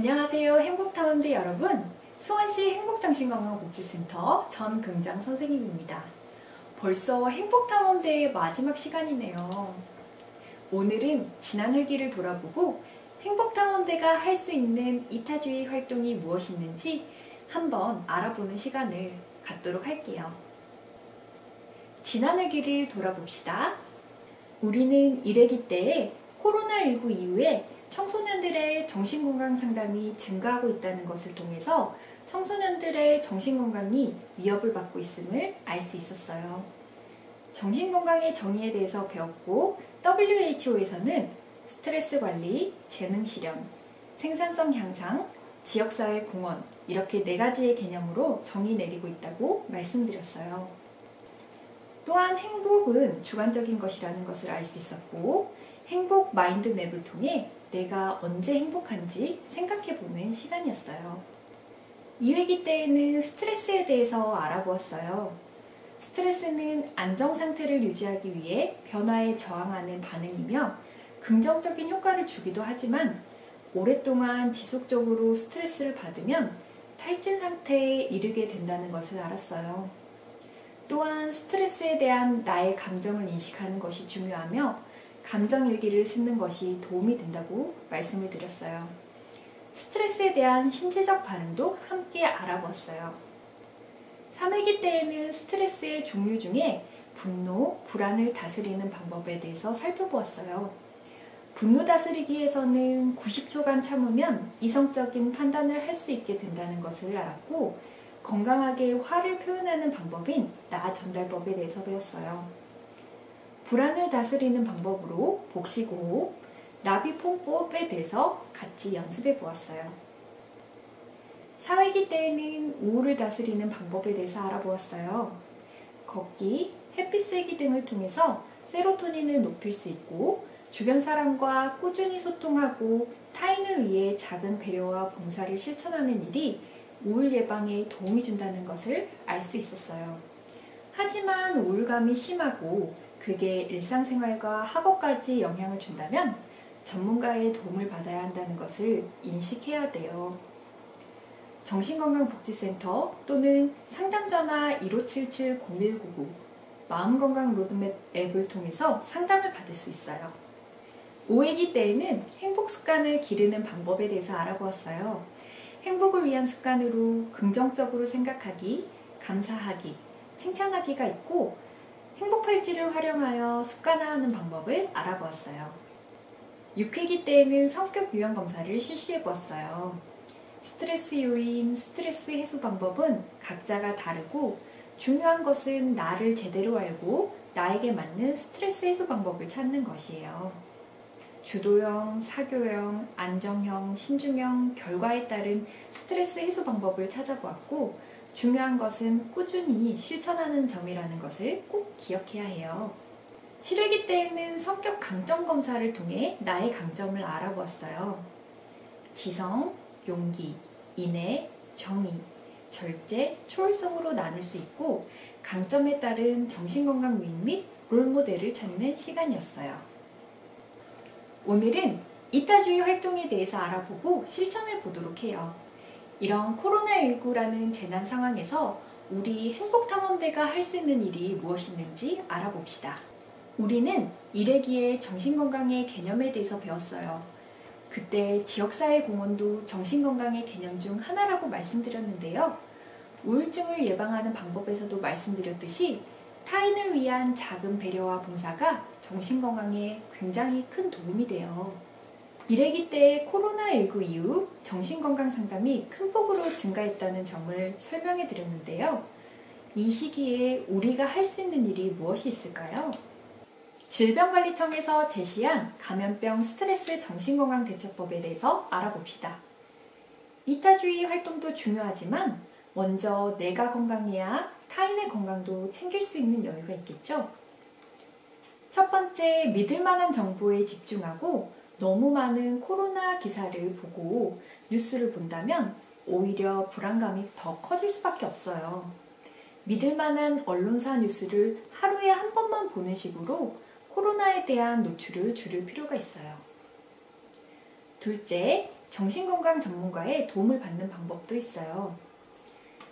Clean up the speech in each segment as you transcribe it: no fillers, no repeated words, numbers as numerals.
안녕하세요, 행복탐험대 여러분. 수원시 행복정신건강복지센터 전긍정 선생님입니다. 벌써 행복탐험대의 마지막 시간이네요. 오늘은 지난 회기를 돌아보고 행복탐험대가 할 수 있는 이타주의 활동이 무엇이 있는지 한번 알아보는 시간을 갖도록 할게요. 지난 회기를 돌아봅시다. 우리는 1회기 때에 코로나19 이후에 청소년들의 정신건강 상담이 증가하고 있다는 것을 통해서 청소년들의 정신건강이 위협을 받고 있음을 알 수 있었어요. 정신건강의 정의에 대해서 배웠고 WHO에서는 스트레스 관리, 재능 실현, 생산성 향상, 지역사회 공헌 이렇게 4가지의 개념으로 정의 내리고 있다고 말씀드렸어요. 또한 행복은 주관적인 것이라는 것을 알 수 있었고 행복 마인드맵을 통해 내가 언제 행복한지 생각해보는 시간이었어요. 2회기 때에는 스트레스에 대해서 알아보았어요. 스트레스는 안정상태를 유지하기 위해 변화에 저항하는 반응이며 긍정적인 효과를 주기도 하지만 오랫동안 지속적으로 스트레스를 받으면 탈진 상태에 이르게 된다는 것을 알았어요. 또한 스트레스에 대한 나의 감정을 인식하는 것이 중요하며 감정일기를 쓰는 것이 도움이 된다고 말씀을 드렸어요. 스트레스에 대한 신체적 반응도 함께 알아보았어요. 3회기 때에는 스트레스의 종류 중에 분노, 불안을 다스리는 방법에 대해서 살펴보았어요. 분노 다스리기에서는 90초간 참으면 이성적인 판단을 할 수 있게 된다는 것을 알았고 건강하게 화를 표현하는 방법인 나 전달법에 대해서 배웠어요. 불안을 다스리는 방법으로 복식호흡, 나비폰법에 대해서 같이 연습해 보았어요. 4회기 때에는 우울을 다스리는 방법에 대해서 알아보았어요. 걷기, 햇빛 쐬기 등을 통해서 세로토닌을 높일 수 있고 주변 사람과 꾸준히 소통하고 타인을 위해 작은 배려와 봉사를 실천하는 일이 우울 예방에 도움이 준다는 것을 알 수 있었어요. 하지만 우울감이 심하고 그게 일상생활과 학업까지 영향을 준다면 전문가의 도움을 받아야 한다는 것을 인식해야 돼요. 정신건강복지센터 또는 상담전화 1577-0199 마음건강 로드맵 앱을 통해서 상담을 받을 수 있어요. 5회기 때에는 행복습관을 기르는 방법에 대해서 알아보았어요. 행복을 위한 습관으로 긍정적으로 생각하기, 감사하기, 칭찬하기가 있고 행복팔찌를 활용하여 습관화하는 방법을 알아보았어요. 6회기 때에는 성격 유형 검사를 실시해 보았어요. 스트레스 요인, 스트레스 해소 방법은 각자가 다르고 중요한 것은 나를 제대로 알고 나에게 맞는 스트레스 해소 방법을 찾는 것이에요. 주도형, 사교형, 안정형, 신중형, 결과에 따른 스트레스 해소 방법을 찾아보았고 중요한 것은 꾸준히 실천하는 점이라는 것을 꼭 기억해야 해요. 7회기 때에는 성격 강점 검사를 통해 나의 강점을 알아보았어요. 지성, 용기, 인내, 정의, 절제, 초월성으로 나눌 수 있고 강점에 따른 정신건강 유인 및 롤모델을 찾는 시간이었어요. 오늘은 이타주의 활동에 대해서 알아보고 실천해 보도록 해요. 이런 코로나19라는 재난 상황에서 우리 행복탐험대가 할 수 있는 일이 무엇이 있는지 알아봅시다. 우리는 1회기에 정신건강의 개념에 대해서 배웠어요. 그때 지역사회 공헌도 정신건강의 개념 중 하나라고 말씀드렸는데요. 우울증을 예방하는 방법에서도 말씀드렸듯이 타인을 위한 작은 배려와 봉사가 정신건강에 굉장히 큰 도움이 돼요. 1회기 때 코로나19 이후 정신건강 상담이 큰 폭으로 증가했다는 점을 설명해 드렸는데요. 이 시기에 우리가 할 수 있는 일이 무엇이 있을까요? 질병관리청에서 제시한 감염병 스트레스 정신건강 대처법에 대해서 알아봅시다. 이타주의 활동도 중요하지만 먼저 내가 건강해야 타인의 건강도 챙길 수 있는 여유가 있겠죠? 첫 번째, 믿을 만한 정보에 집중하고 너무 많은 코로나 기사를 보고 뉴스를 본다면 오히려 불안감이 더 커질 수밖에 없어요. 믿을 만한 언론사 뉴스를 하루에 한 번만 보는 식으로 코로나에 대한 노출을 줄일 필요가 있어요. 둘째, 정신건강 전문가의 도움을 받는 방법도 있어요.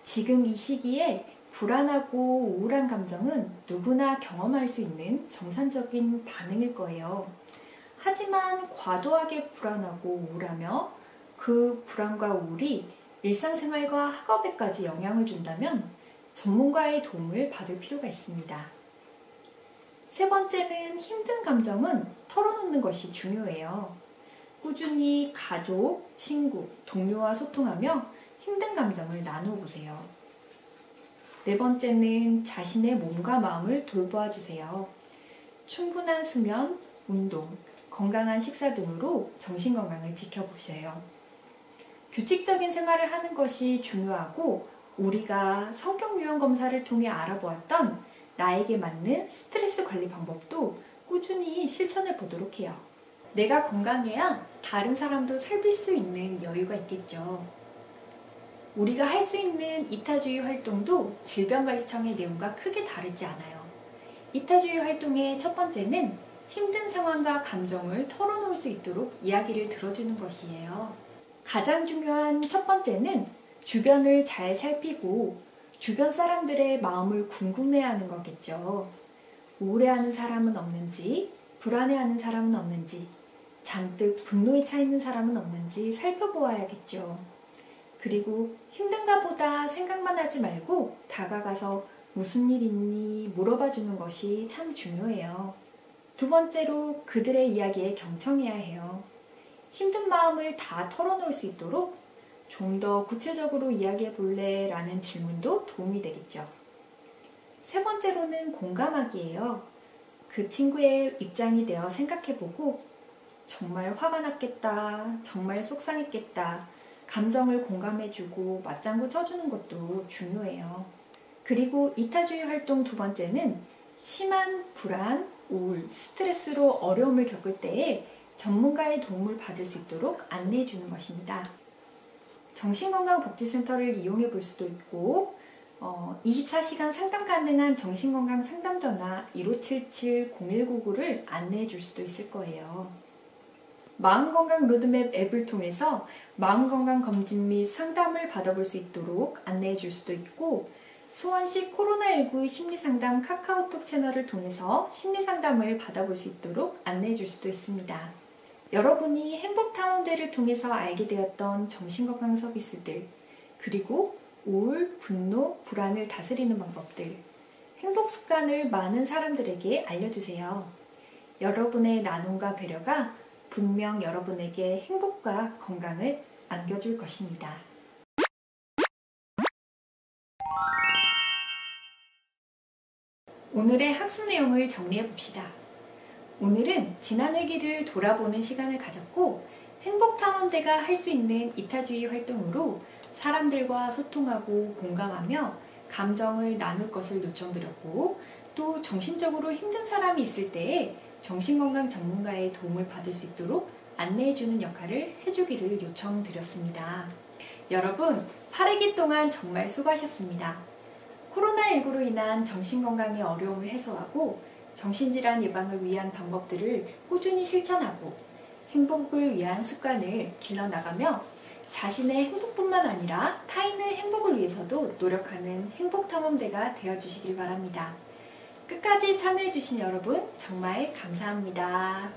지금 이 시기에 불안하고 우울한 감정은 누구나 경험할 수 있는 정상적인 반응일 거예요. 하지만 과도하게 불안하고 우울하며 그 불안과 우울이 일상생활과 학업에까지 영향을 준다면 전문가의 도움을 받을 필요가 있습니다. 세 번째는 힘든 감정은 털어놓는 것이 중요해요. 꾸준히 가족, 친구, 동료와 소통하며 힘든 감정을 나누어 보세요. 네 번째는 자신의 몸과 마음을 돌보아 주세요. 충분한 수면, 운동, 건강한 식사 등으로 정신건강을 지켜보세요. 규칙적인 생활을 하는 것이 중요하고 우리가 성격 유형 검사를 통해 알아보았던 나에게 맞는 스트레스 관리 방법도 꾸준히 실천해 보도록 해요. 내가 건강해야 다른 사람도 살필 수 있는 여유가 있겠죠. 우리가 할 수 있는 이타주의 활동도 질병관리청의 내용과 크게 다르지 않아요. 이타주의 활동의 첫 번째는 힘든 상황과 감정을 털어놓을 수 있도록 이야기를 들어주는 것이에요. 가장 중요한 첫 번째는 주변을 잘 살피고 주변 사람들의 마음을 궁금해하는 거겠죠. 우울해하는 사람은 없는지, 불안해하는 사람은 없는지, 잔뜩 분노에 차 있는 사람은 없는지 살펴보아야겠죠. 그리고 힘든가 보다 생각만 하지 말고 다가가서 무슨 일 있니 물어봐 주는 것이 참 중요해요. 두 번째로 그들의 이야기에 경청해야 해요. 힘든 마음을 다 털어놓을 수 있도록 좀 더 구체적으로 이야기해 볼래? 라는 질문도 도움이 되겠죠. 세 번째로는 공감하기예요. 그 친구의 입장이 되어 생각해보고 정말 화가 났겠다, 정말 속상했겠다, 감정을 공감해주고 맞장구 쳐주는 것도 중요해요. 그리고 이타주의 활동 두 번째는 심한 불안, 우울, 스트레스로 어려움을 겪을 때에 전문가의 도움을 받을 수 있도록 안내해 주는 것입니다. 정신건강복지센터를 이용해 볼 수도 있고 24시간 상담 가능한 정신건강 상담전화 1577-0199를 안내해 줄 수도 있을 거예요. 마음건강 로드맵 앱을 통해서 마음건강 검진 및 상담을 받아볼 수 있도록 안내해 줄 수도 있고 수원시 코로나19 심리상담 카카오톡 채널을 통해서 심리상담을 받아볼 수 있도록 안내해 줄 수도 있습니다. 여러분이 행복탐험대를 통해서 알게 되었던 정신건강 서비스들, 그리고 우울, 분노, 불안을 다스리는 방법들, 행복습관을 많은 사람들에게 알려주세요. 여러분의 나눔과 배려가 분명 여러분에게 행복과 건강을 안겨줄 것입니다. 오늘의 학습 내용을 정리해 봅시다. 오늘은 지난 회기를 돌아보는 시간을 가졌고 행복탐험대가 할 수 있는 이타주의 활동으로 사람들과 소통하고 공감하며 감정을 나눌 것을 요청드렸고 또 정신적으로 힘든 사람이 있을 때에 정신건강 전문가의 도움을 받을 수 있도록 안내해주는 역할을 해주기를 요청드렸습니다. 여러분, 8회기 동안 정말 수고하셨습니다. 코로나19로 인한 정신건강의 어려움을 해소하고 정신질환 예방을 위한 방법들을 꾸준히 실천하고 행복을 위한 습관을 길러나가며 자신의 행복뿐만 아니라 타인의 행복을 위해서도 노력하는 행복탐험대가 되어주시길 바랍니다. 끝까지 참여해주신 여러분 정말 감사합니다.